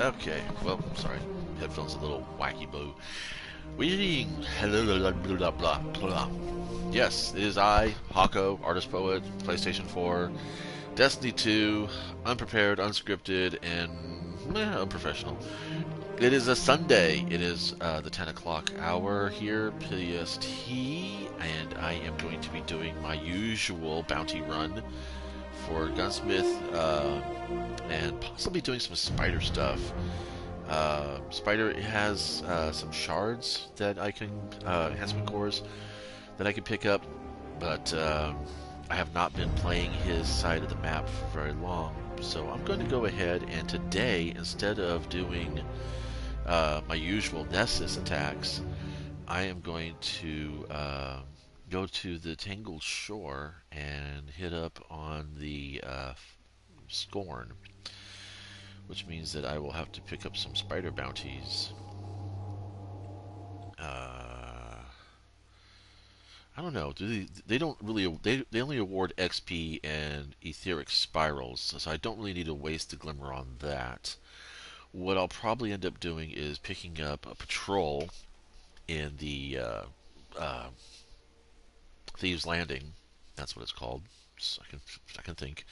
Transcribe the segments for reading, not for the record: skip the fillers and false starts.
Okay, well, sorry. Headphones a little wacky blue. We blah, blah, blah, blah. Yes, it is I, Hako, artist poet, PlayStation 4, Destiny 2, unprepared, unscripted, and unprofessional. It is a Sunday. It is the 10 o'clock hour here, PST, and I am going to be doing my usual bounty run for Gunsmith and possibly doing some spider stuff. Spider has some shards that I can, enhancement cores that I can pick up, but I have not been playing his side of the map for very long. So I'm going to go ahead and today, instead of doing my usual Nessus attacks, I am going to go to the Tangled Shore and hit up on the Scorn, which means that I will have to pick up some spider bounties. I don't know. They don't really they only award XP and etheric spirals, so I don't really need to waste the glimmer on that. What I'll probably end up doing is picking up a patrol in the uh, Thieves Landing. That's what it's called. So I can think,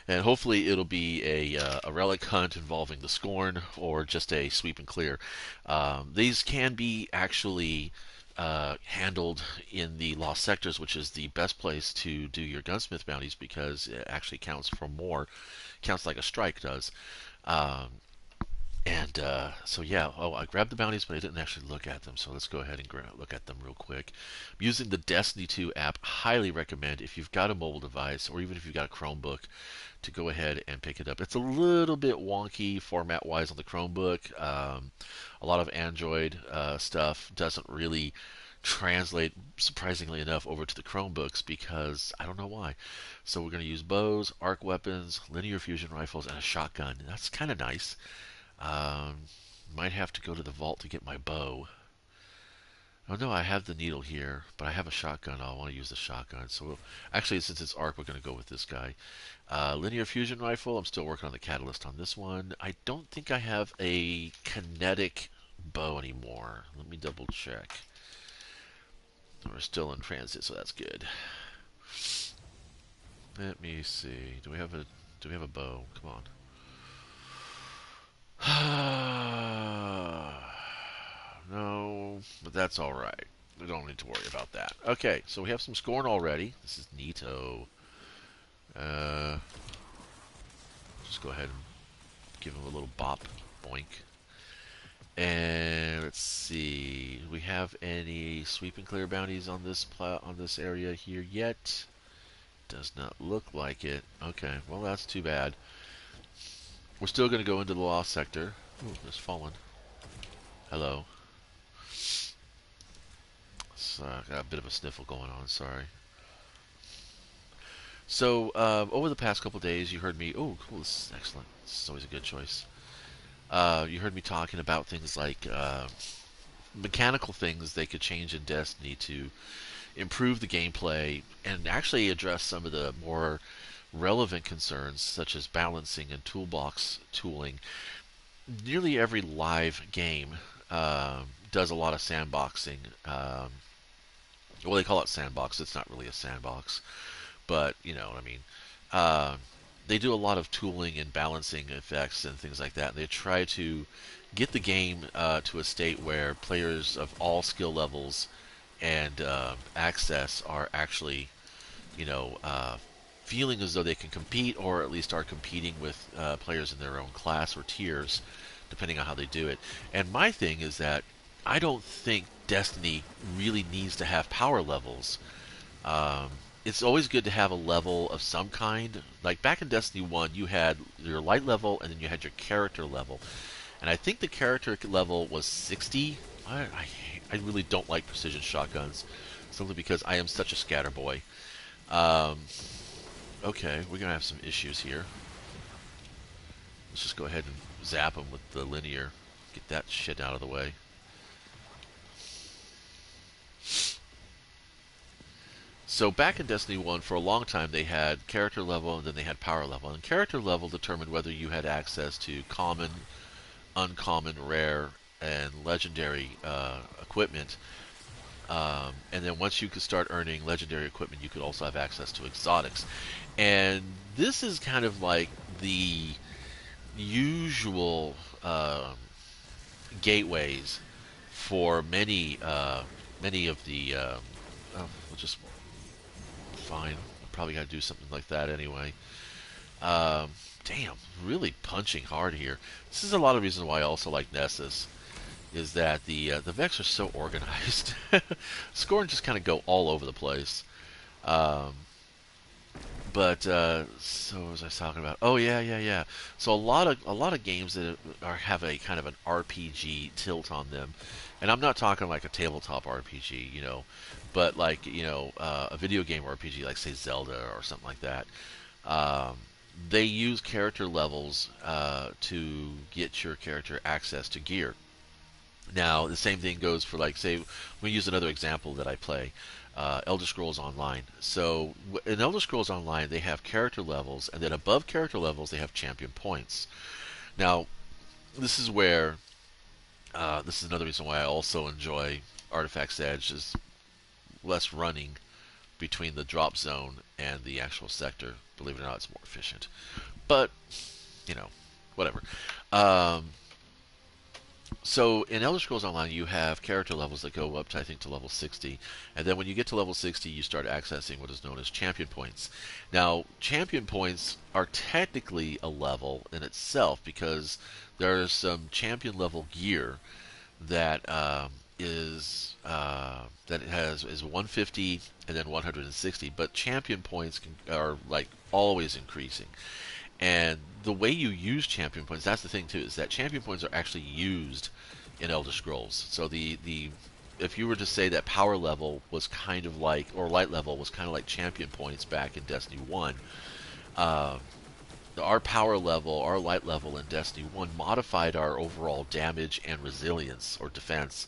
and hopefully it'll be a relic hunt involving the Scorn or just a sweep and clear. These can be actually handled in the Lost Sectors, which is the best place to do your gunsmith bounties because it actually counts for more, counts like a strike does. Um, and so yeah, oh, I grabbed the bounties, but I didn't actually look at them. So let's go ahead and look at them real quick. I'm using the Destiny 2 app. Highly recommend if you've got a mobile device or even if you've got a Chromebook to go ahead and pick it up. It's a little bit wonky format-wise on the Chromebook. A lot of Android stuff doesn't really translate, surprisingly enough, over to the Chromebooks because I don't know why. So we're going to use bows, arc weapons, linear fusion rifles, and a shotgun. That's kind of nice. Um, might have to go to the vault to get my bow. Oh no, I have the needle here, but I have a shotgun. I want to use the shotgun. So actually, since it's arc, we're going to go with this guy. Linear fusion rifle. I'm still working on the catalyst on this one. I don't think I have a kinetic bow anymore. Let me double check. We're still in transit, so that's good. Let me see. Do we have a bow? Come on. No, but that's all right. We don't need to worry about that. Okay, so we have some Scorn already. This is neato. Uh, just go ahead and give him a little bop, boink. And let's see, do we have any sweep and clear bounties on this area here yet? Does not look like it. Okay, well that's too bad. We're still going to go into the Lost Sector. Ooh, there's Fallen. Hello. So, I got a bit of a sniffle going on, sorry. So, over the past couple days, you heard me. Oh, cool, this is excellent. This is always a good choice. You heard me talking about things like mechanical things they could change in Destiny to improve the gameplay and actually address some of the more relevant concerns, such as balancing and toolbox tooling. Nearly every live game does a lot of sandboxing. Well, they call it sandbox. It's not really a sandbox, but you know what I mean. Uh, they do a lot of tooling and balancing effects and things like that. And they try to get the game to a state where players of all skill levels and access are actually, you know, feeling as though they can compete, or at least are competing with players in their own class or tiers, depending on how they do it. And my thing is that I don't think Destiny really needs to have power levels. Um, it's always good to have a level of some kind. Like back in Destiny 1, you had your light level and then you had your character level. And I think the character level was 60. I really don't like precision shotguns, simply because I am such a scatter boy. Um, okay, we're going to have some issues here. Let's just go ahead and zap them with the linear. Get that shit out of the way. So back in Destiny 1, for a long time, they had character level and then they had power level. And character level determined whether you had access to common, uncommon, rare, and legendary equipment. And then once you could start earning legendary equipment, you could also have access to exotics. And this is kind of like the usual gateways for many of the. We'll just fine. Probably got to do something like that anyway. Um, Damn, really punching hard here. This is a lot of reasons why I also like Nessus. Is that the Vex are so organized. Scorn just kind of go all over the place. Um, but so what was I talking about? Oh yeah. So a lot of games that have a kind of an RPG tilt on them, and I'm not talking like a tabletop RPG, but like a video game RPG, like say Zelda or something like that. Um, they use character levels to get your character access to gear. Now, the same thing goes for, like, say, we use another example that I play, Elder Scrolls Online. So, in Elder Scrolls Online, they have character levels, and then above character levels, they have champion points. Now, this is where, this is another reason why I also enjoy Artifact's Edge, is less running between the drop zone and the actual sector. Believe it or not, it's more efficient. But, you know, whatever. Um, So in Elder Scrolls Online, you have character levels that go up to, I think, to level 60, and then when you get to level 60, you start accessing what is known as champion points. Now, champion points are technically a level in itself because there's some champion level gear that that has is 150 and then 160, but champion points are like always increasing. And the way you use champion points, that's the thing too, is that champion points are actually used in Elder Scrolls. So the if you were to say that power level was kind of like, or light level was kind of like champion points back in Destiny 1, uh, our power level, our light level in Destiny 1 modified our overall damage and resilience or defense.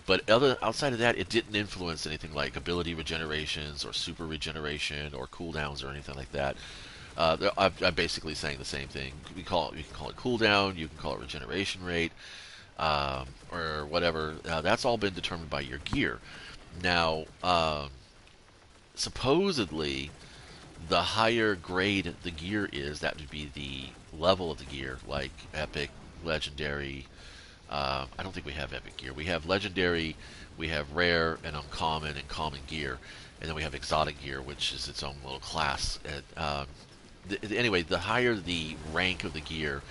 But outside of that, it didn't influence anything like ability regenerations or super regeneration or cooldowns or anything like that. I'm basically saying the same thing. You can call it cooldown, you can call it regeneration rate, or whatever. That's all been determined by your gear. Now, supposedly, the higher grade the gear is, that would be the level of the gear, like epic, legendary. I don't think we have epic gear. We have legendary, we have rare and uncommon and common gear, and then we have exotic gear, which is its own little class. Anyway, the higher the rank of the gear,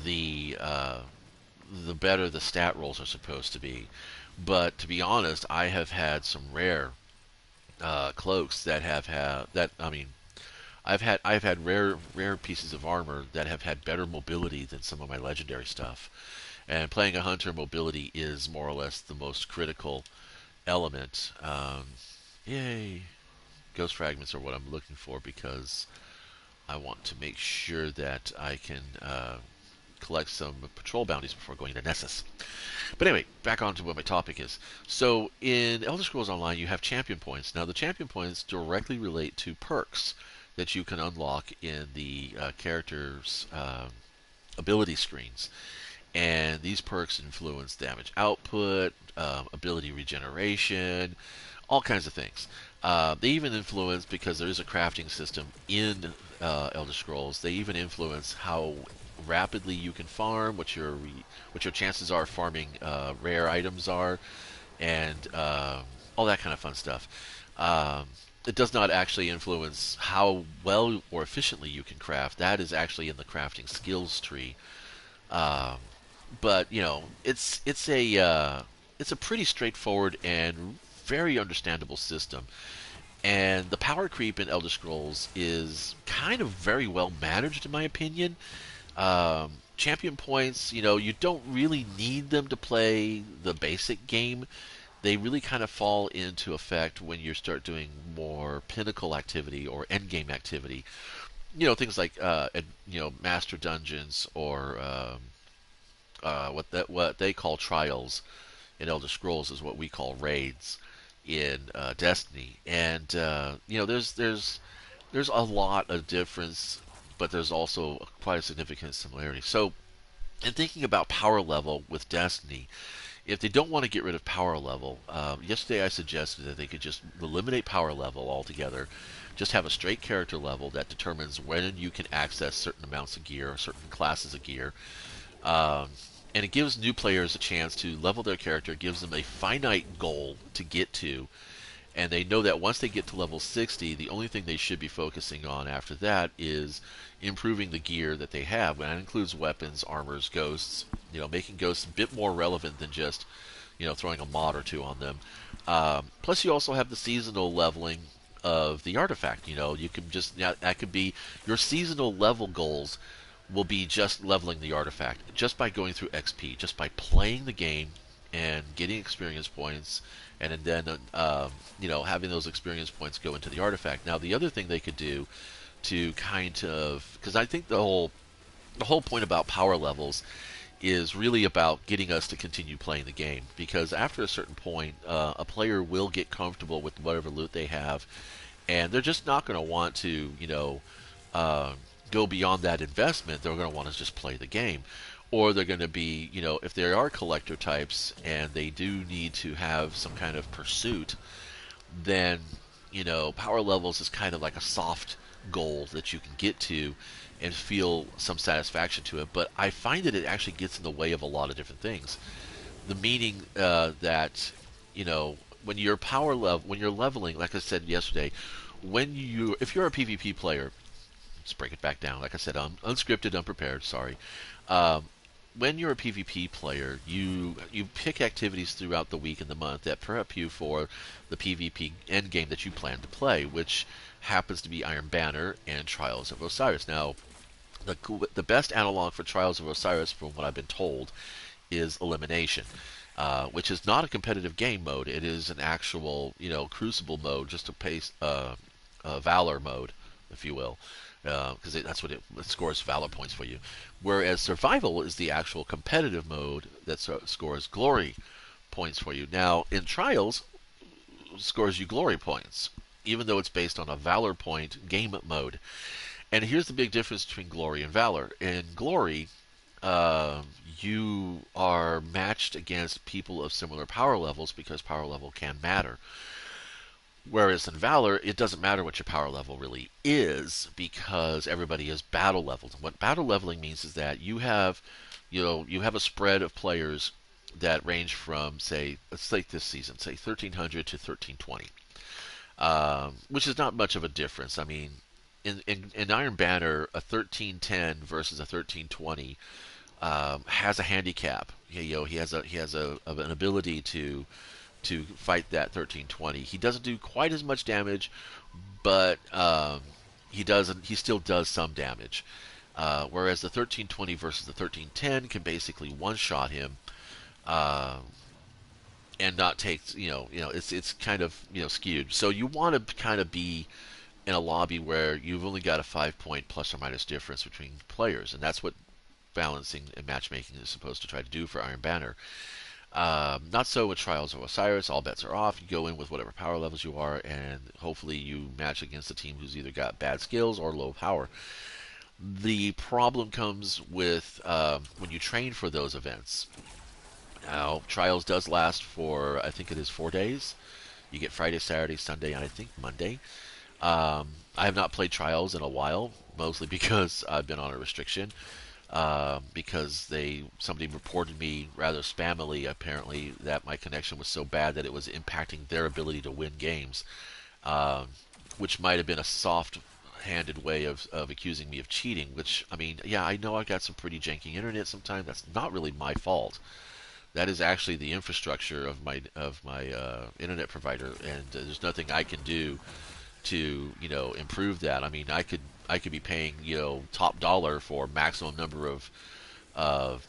the better the stat rolls are supposed to be. But to be honest, I have had some rare cloaks that have had that. I mean, I've had rare pieces of armor that have had better mobility than some of my legendary stuff. And playing a hunter, mobility is more or less the most critical element. Yay! Ghost fragments are what I'm looking for because I want to make sure that I can collect some patrol bounties before going to Nessus. But anyway, back on to what my topic is. So in Elder Scrolls Online, you have champion points. Now the champion points directly relate to perks that you can unlock in the character's ability screens. And these perks influence damage output, ability regeneration, all kinds of things. They even influence, because there is a crafting system in Elder Scrolls, they even influence how rapidly you can farm, what your chances are farming rare items are, and all that kind of fun stuff. It does not actually influence how well or efficiently you can craft. That is actually in the crafting skills tree. Um, but it's a pretty straightforward and very understandable system. And the power creep in Elder Scrolls is kind of very well managed, in my opinion. Champion points, you don't really need them to play the basic game. They really kind of fall into effect when you start doing more pinnacle activity or end game activity. Things like master dungeons or what they call trials in Elder Scrolls is what we call raids. in Destiny, and there's a lot of difference, but there's also quite a significant similarity. So, in thinking about power level with Destiny, if they don't want to get rid of power level, yesterday I suggested that they could just eliminate power level altogether, just have a straight character level that determines when you can access certain amounts of gear or certain classes of gear. Um, and it gives new players a chance to level their character, gives them a finite goal to get to, and they know that once they get to level 60, the only thing they should be focusing on after that is improving the gear that they have. And that includes weapons, armors, ghosts. Making ghosts a bit more relevant than just throwing a mod or two on them. Plus, you also have the seasonal leveling of the artifact. You can just that could be your seasonal level goals will be just leveling the artifact just by going through XP, just by playing the game and getting experience points, and then having those experience points go into the artifact. Now, the other thing they could do to kind of, because I think the whole point about power levels is really about getting us to continue playing the game. Because after a certain point, a player will get comfortable with whatever loot they have, and they're just not going to want to, uh, go beyond that investment. They're going to want to just play the game. Or they're going to be, if they are collector types and they do need to have some kind of pursuit, then power levels is kind of like a soft goal that you can get to and feel some satisfaction to it. But I find that it actually gets in the way of a lot of different things. The meaning that when you're when you're leveling, like I said yesterday, if you're a PvP player, let's break it back down. Like I said, unscripted, unprepared. Sorry. Um, when you're a PvP player, you pick activities throughout the week and the month that prep you for the PvP endgame that you plan to play, which happens to be Iron Banner and Trials of Osiris. Now, the best analog for Trials of Osiris, from what I've been told, is Elimination, which is not a competitive game mode. It is an actual, Crucible mode, just a pace, Valor mode, if you will, because that's what it scores Valor points for you. Whereas Survival is the actual competitive mode that scores Glory points for you. Now, in Trials, scores you Glory points, even though it's based on a Valor point game mode. And here's the big difference between Glory and Valor. In Glory, uh, you are matched against people of similar power levels because power level can matter. Whereas in Valor, it doesn't matter what your power level really is because everybody is battle leveled. And what battle leveling means is that you have a spread of players that range from, say, let's take this season, say 1300 to 1320, which is not much of a difference. I mean, in Iron Banner, a 1310 versus a 1320 has a handicap. He has an ability to fight that 1320. He doesn't do quite as much damage, but he still does some damage. Whereas the 1320 versus the 1310 can basically one shot him, uh, and not take it's kind of skewed. So you want to kind of be in a lobby where you've only got a 5 point plus or minus difference between players, and that's what balancing and matchmaking is supposed to try to do for Iron Banner. Not so with Trials of Osiris. All bets are off. You go in with whatever power levels you are, and hopefully you match against a team who's either got bad skills or low power. The problem comes with when you train for those events. Now, Trials does last for, I think it is 4 days. You get Friday, Saturday, Sunday, and I think Monday. I have not played Trials in a while, mostly because I've been on a restriction. Because somebody reported me rather spammily, apparently, that my connection was so bad that it was impacting their ability to win games, um, which might have been a soft-handed way of accusing me of cheating. Which, I mean, yeah, I know I got some pretty janky internet sometimes. That's not really my fault. That is actually the infrastructure of my internet provider, and there's nothing I can do to improve that. I mean, I could be paying top dollar for maximum number of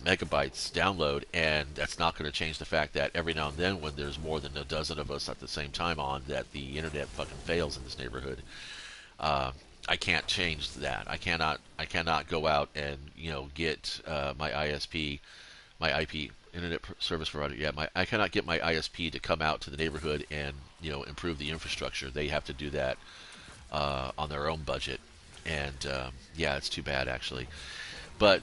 megabytes download, and that's not going to change the fact that every now and then, when there's more than a dozen of us at the same time on, that the internet fucking fails in this neighborhood. Uh, I can't change that. I cannot go out and get my ISP, my IP internet service provider. Yeah, I cannot get my ISP to come out to the neighborhood and improve the infrastructure. They have to do that on their own budget, and yeah, it's too bad actually. But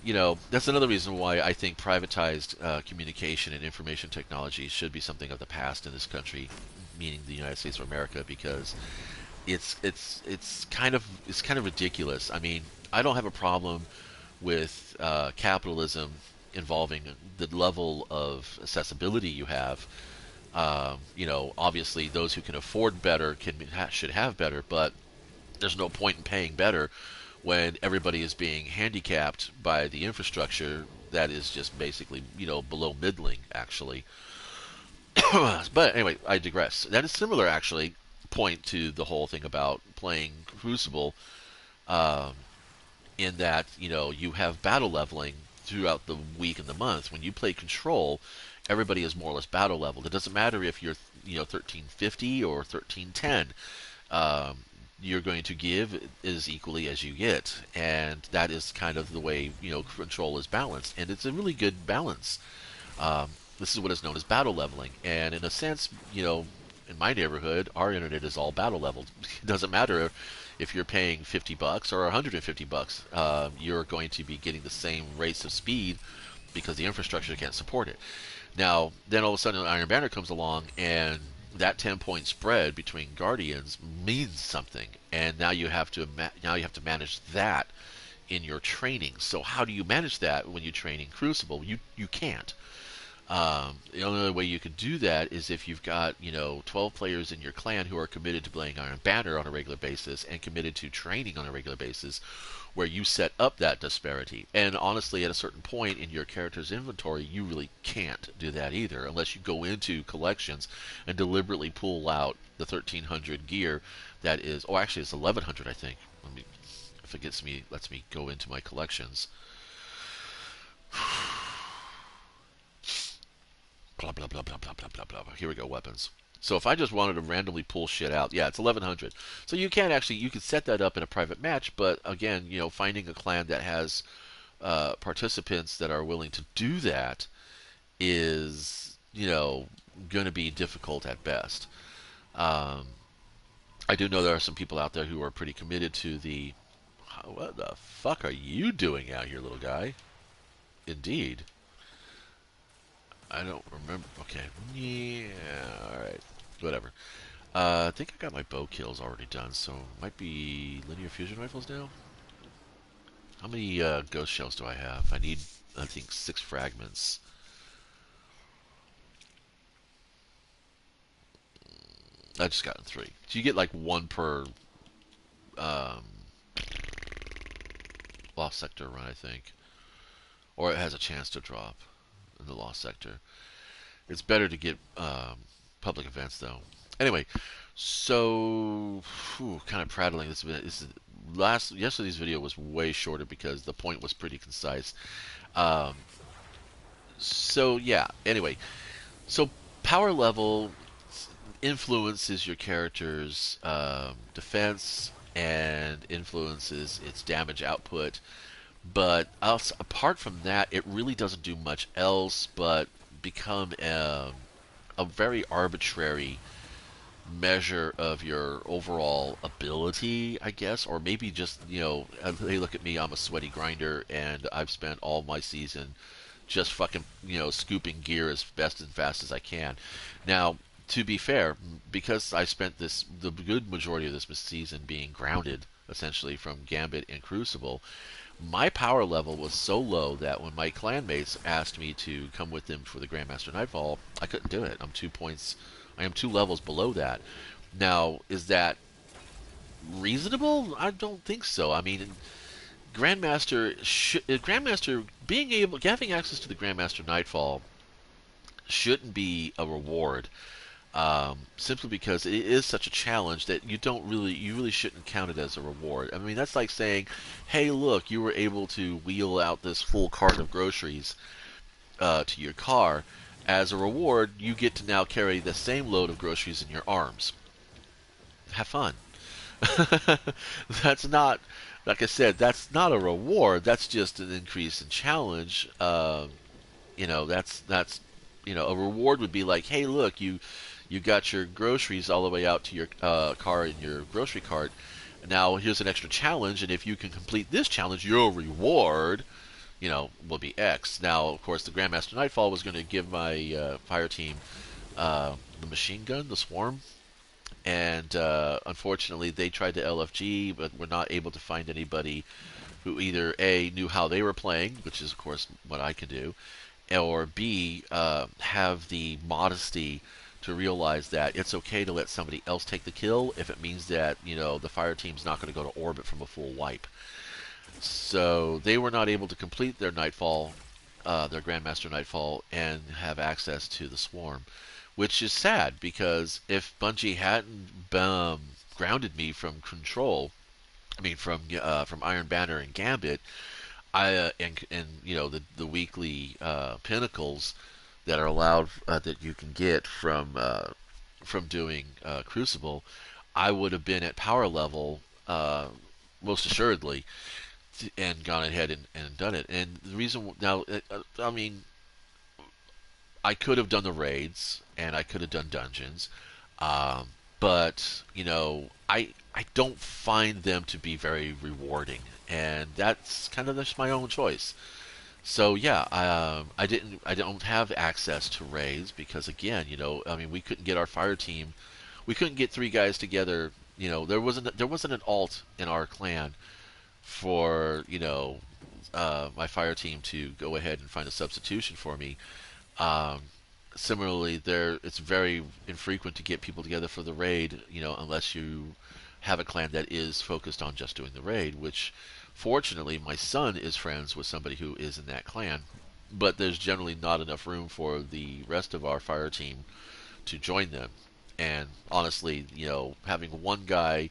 that's another reason why I think privatized communication and information technology should be something of the past in this country, meaning the United States of America, because it's kind of ridiculous. I mean, I don't have a problem with capitalism involving the level of accessibility you have. Obviously, those who can afford better should have better, but there's no point in paying better when everybody is being handicapped by the infrastructure that is just basically below middling actually. But anyway, I digress. That is similar actually point to the whole thing about playing Crucible, um, in that you have battle leveling throughout the week and the month. When you play Control, everybody is more or less battle leveled. It doesn't matter if you're 1350 or 1310. Um, you're going to give as equally as you get, and that is kind of the way Control is balanced, and it's a really good balance. Um, this is what is known as battle leveling, and in a sense, in my neighborhood, our internet is all battle leveled. It doesn't matter if you're paying $50 or $150, you're going to be getting the same rates of speed because the infrastructure can't support it. Now, then all of a sudden, Iron Banner comes along, and that 10-point spread between Guardians means something, and now you have to manage that in your training. So how do you manage that when you train in Crucible? You can't. The only other way you could do that is if you've got 12 players in your clan who are committed to playing Iron Banner on a regular basis and committed to training on a regular basis, where you set up that disparity. And honestly, at a certain point in your character's inventory, you really can't do that either, unless you go into collections and deliberately pull out the 1300 gear that is, oh, actually it's 1100, I think. If it lets me go into my collections. Blah blah blah blah blah blah blah blah. Here we go, weapons. So if I just wanted to randomly pull shit out, yeah, it's 1100. So you could set that up in a private match, but again, finding a clan that has participants that are willing to do that is, going to be difficult at best. Um, I do know there are some people out there who are pretty committed to the. What the fuck are you doing out here, little guy? Indeed. I don't remember. Okay. Yeah, alright. Whatever. I think I got my bow kills already done, so might be linear fusion rifles now? How many ghost shells do I have? I need, I think, 6 fragments. I just gotten 3. So you get like 1 per um, Lost Sector run, I think. Or it has a chance to drop in the Lost Sector. It's better to get public events, though. Anyway, so kind of prattling. Yesterday's video was way shorter because the point was pretty concise. Um, so yeah. Anyway, so power level influences your character's defense and influences its damage output. But apart from that, it really doesn't do much else but become a very arbitrary measure of your overall ability, I guess, or maybe just, hey, look at me, I'm a sweaty grinder, and I've spent all my season just fucking, scooping gear as best and fast as I can. Now, to be fair, because I spent the good majority of this season being grounded, essentially, from Gambit and Crucible, my power level was so low that when my clanmates asked me to come with them for the Grandmaster Nightfall, I couldn't do it. I am 2 levels below that. Now, is that reasonable? I don't think so. I mean, Grandmaster having access to the Grandmaster Nightfall shouldn't be a reward. Simply because it is such a challenge that you really shouldn't count it as a reward. I mean, that's like saying, hey, look, you were able to wheel out this full cart of groceries to your car. As a reward, you get to now carry the same load of groceries in your arms. Have fun. That's not, like I said, that's not a reward. That's just an increase in challenge. That's a reward would be like, hey, look, you got your groceries all the way out to your car in your grocery cart. Now here's an extra challenge, and if you can complete this challenge, your reward, will be X. Now, of course, the Grandmaster Nightfall was going to give my fire team the machine gun, the Swarm, and unfortunately, they tried to LFG, but were not able to find anybody who either A, knew how they were playing, which is, of course, what I can do, or B, have the modesty to realize that it's okay to let somebody else take the kill if it means that, the fire team's not going to go to orbit from a full wipe. So they were not able to complete their Nightfall, their Grandmaster Nightfall, and have access to the Swarm, which is sad because if Bungie hadn't grounded me from Control, I mean from Iron Banner and Gambit, and the weekly pinnacles that are allowed that you can get from doing Crucible, I would have been at power level most assuredly and gone ahead and done it. And the reason now, I mean, I could have done the raids and I could have done dungeons, but I don't find them to be very rewarding, and that's kind of just my own choice. So yeah, I don't have access to raids because again, I mean, we couldn't get our fire team, we couldn't get three guys together. There wasn't an alt in our clan for my fire team to go ahead and find a substitution for me. Um, Similarly, it's very infrequent to get people together for the raid, unless you have a clan that is focused on just doing the raid, which fortunately my son is friends with somebody who is in that clan, but there's generally not enough room for the rest of our fire team to join them. And honestly, having one guy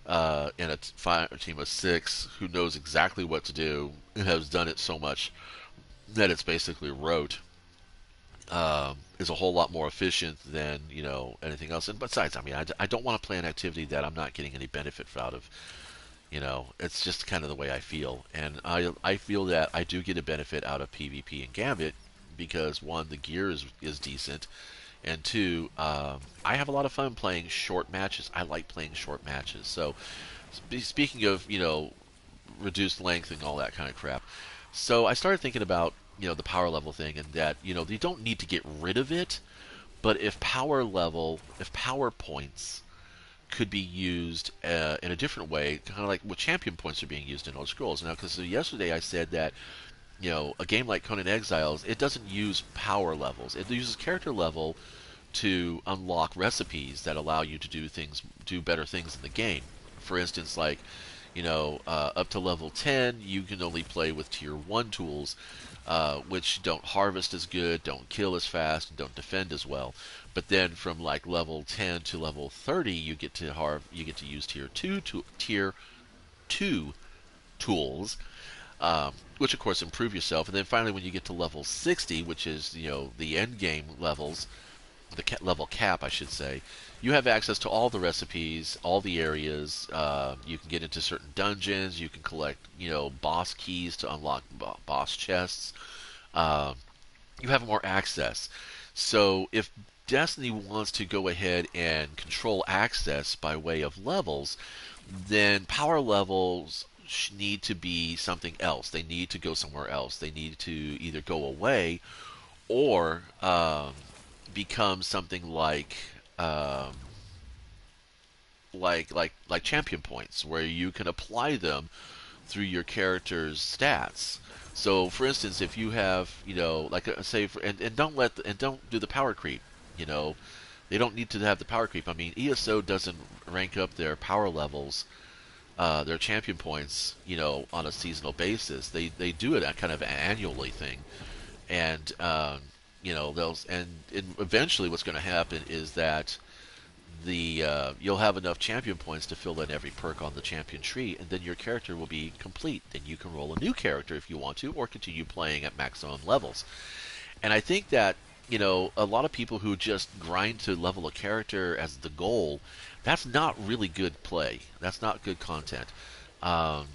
in a fire team of six who knows exactly what to do and has done it so much that it's basically rote, is a whole lot more efficient than anything else. And besides, I mean, I don't want to play an activity that I'm not getting any benefit out of. It's just kind of the way I feel, and I feel that I do get a benefit out of PvP and Gambit because one, the gear is decent, and two, I have a lot of fun playing short matches. I like playing short matches. So, speaking of reduced length and all that kind of crap, so I started thinking about the power level thing, and that you don't need to get rid of it, but if power points could be used in a different way, kind of like what champion points are being used in Elder Scrolls. Now, because yesterday I said that a game like Conan Exiles, it doesn't use power levels; it uses character level to unlock recipes that allow you to do better things in the game. For instance, like up to level 10, you can only play with tier 1 tools, which don't harvest as good, don't kill as fast, and don't defend as well. But then from like level 10 to level 30, you get to use tier 2 tools, which of course improve yourself. And then finally, when you get to level 60, which is the end game levels, level cap, I should say, you have access to all the recipes, all the areas. You can get into certain dungeons. You can collect, boss keys to unlock boss chests. Uh, you have more access. So if Destiny wants to go ahead and control access by way of levels, then power levels need to be something else. They need to go somewhere else. They need to either go away or become something um, like champion points, where you can apply them through your character's stats. So, for instance, if you have, like say, and don't do the power creep. You know, they don't need to have the power creep. I mean, ESO doesn't rank up their power levels, their champion points, on a seasonal basis. They do it at kind of an annually thing, and they'll and eventually what's going to happen is that you'll have enough champion points to fill in every perk on the champion tree, and then your character will be complete. Then you can roll a new character if you want to, or continue playing at maximum levels. And I think that a lot of people who just grind to level a character as the goal, that's not really good play. That's not good content. Um,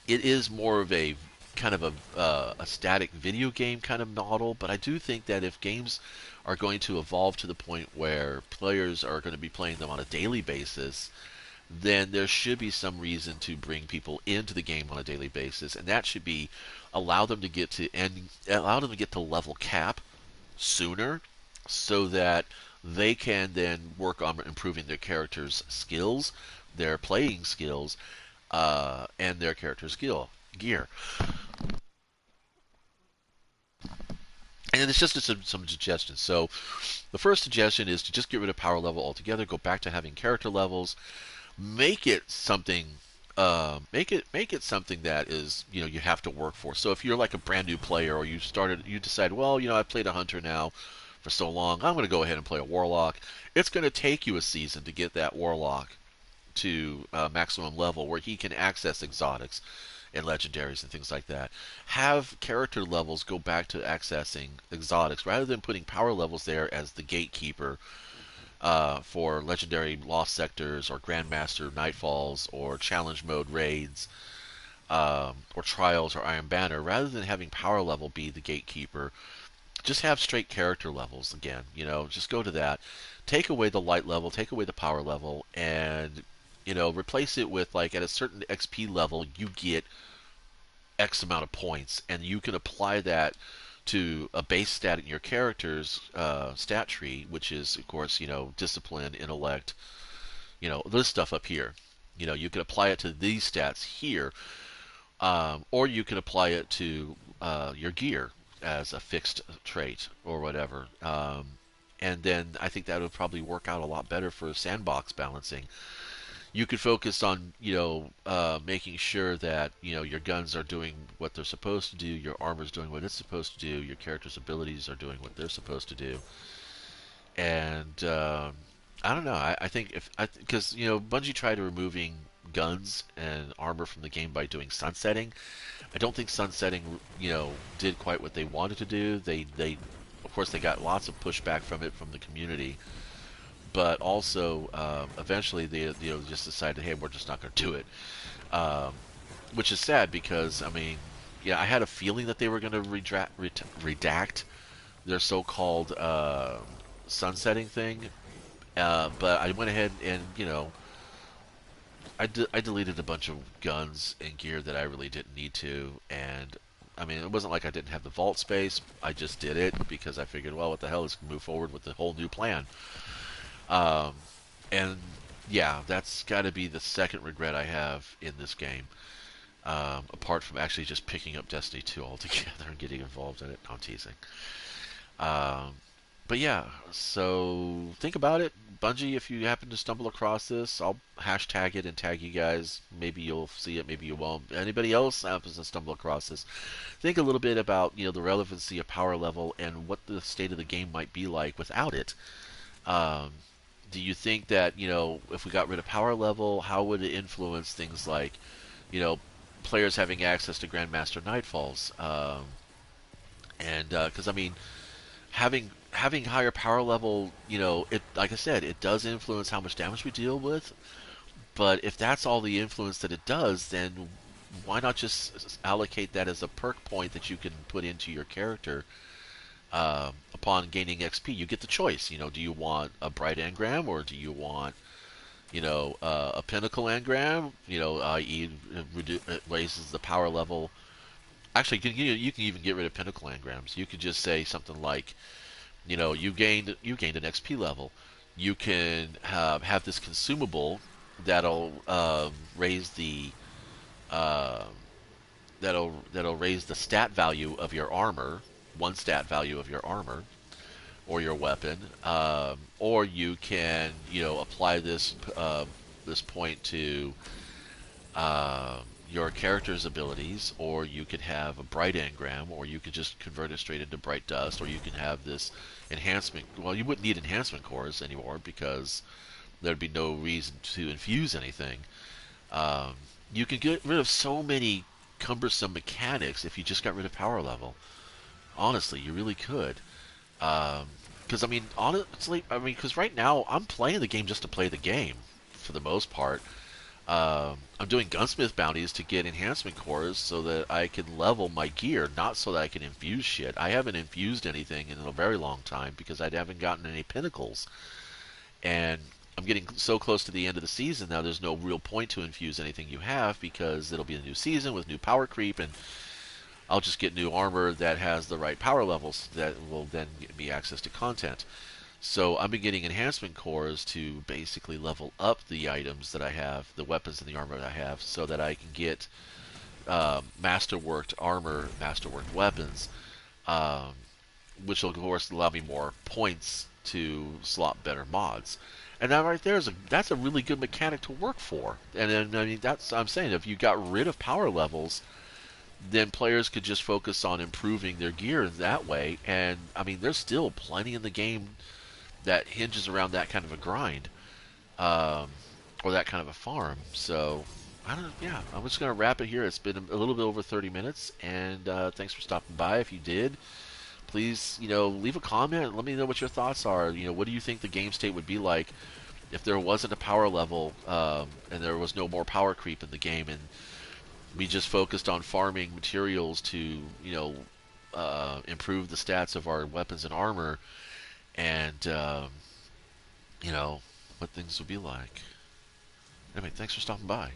it is more of a kind of a static video game kind of model, but I do think that if games are going to evolve to the point where players are going to be playing them on a daily basis, then there should be some reason to bring people into the game on a daily basis, and that should be allow them to get to level cap sooner, so that they can then work on improving their characters' skills, their playing skills, and their character skill gear. And it's just some suggestions. So the first suggestion is to just get rid of power level altogether. Go back to having character levels. Make it something. Make it something that is, you have to work for. So if you're like a brand new player, or you decide, well, I played a hunter now for so long, I'm going to go ahead and play a warlock. It's going to take you a season to get that warlock to maximum level where he can access exotics and legendaries and things like that. Have character levels go back to accessing exotics rather than putting power levels there as the gatekeeper for legendary lost sectors or grandmaster nightfalls or challenge mode raids, or trials or Iron Banner. Rather than having power level be the gatekeeper, just have straight character levels again. Just go to that. Take away the light level, take away the power level, and replace it with, like, at a certain XP level you get X amount of points, and you can apply that to a base stat in your character's stat tree, which is, of course, discipline, intellect, this stuff up here. You can apply it to these stats here, or you can apply it to your gear as a fixed trait or whatever. And then I think that would probably work out a lot better for sandbox balancing. You could focus on, making sure that, your guns are doing what they're supposed to do, your armor's doing what it's supposed to do, your character's abilities are doing what they're supposed to do. And I don't know. I think because Bungie tried removing guns and armor from the game by doing sunsetting. I don't think sunsetting, did quite what they wanted to do. They of course they got lots of pushback from it from the community, but also eventually they just decided, hey, we're just not going to do it, um, which is sad because I mean, yeah, I had a feeling that they were going to redact their so-called sunsetting thing, but I went ahead and I deleted a bunch of guns and gear that I really didn't need to, and I mean, it wasn't like I didn't have the vault space. I just did it because I figured, well, what the hell, let's move forward with the whole new plan. Um, and yeah, that's got to be the second regret I have in this game. Apart from actually just picking up Destiny 2 altogether and getting involved in it. No, I'm teasing. Um, but yeah, so think about it. Bungie, if you happen to stumble across this, I'll hashtag it and tag you guys. Maybe you'll see it, maybe you won't. Anybody else happens to stumble across this, think a little bit about the relevancy of power level and what the state of the game might be like without it. Um, do you think that if we got rid of power level, how would it influence things like you know players having access to Grandmaster Nightfalls? And because I mean, having higher power level, it, like I said, it does influence how much damage we deal with. But if that's all the influence that it does, then why not just allocate that as a perk point that you can put into your character upon gaining XP? You get the choice. Do you want a bright engram, or do you want a pinnacle engram? I.e., it raises the power level. Actually, you can even get rid of pinnacle engrams. You could just say something like, you gained an XP level. You can have this consumable that'll raise the uh, that'll raise the stat value of your armor, one stat value of your armor or your weapon, or you can apply this point to your character's abilities, or you could have a bright engram, or you could just convert it straight into bright dust, or you can have this enhancement. Well, you wouldn't need enhancement cores anymore because there'd be no reason to infuse anything. Um, you can get rid of so many cumbersome mechanics if you just got rid of power level. Honestly, you really could. Because I mean, honestly, because right now I'm playing the game just to play the game for the most part. I'm doing gunsmith bounties to get enhancement cores so that I can level my gear, not so that I can infuse shit. I haven't infused anything in a very long time because I haven't gotten any pinnacles. And I'm getting so close to the end of the season now, there's no real point to infuse anything you have because it'll be a new season with new power creep, and I'll just get new armor that has the right power levels that will then give me access to content. So I've been getting enhancement cores to basically level up the items that I have, the weapons and the armor that I have, so that I can get masterworked armor, masterworked weapons, um, which will of course allow me more points to slot better mods. And that right there that's a really good mechanic to work for. And then I mean that's I'm saying if you got rid of power levels, then players could just focus on improving their gear in that way. And I mean there's still plenty in the game that hinges around that kind of a grind, um, or that kind of a farm. So I don't. Yeah, I'm just gonna wrap it here. It's been a little bit over 30 minutes, and thanks for stopping by. If you did, please, leave a comment and let me know what your thoughts are. What do you think the game state would be like if there wasn't a power level, and there was no more power creep in the game, and we just focused on farming materials to, improve the stats of our weapons and armor, and you know what things would be like. Anyway, thanks for stopping by.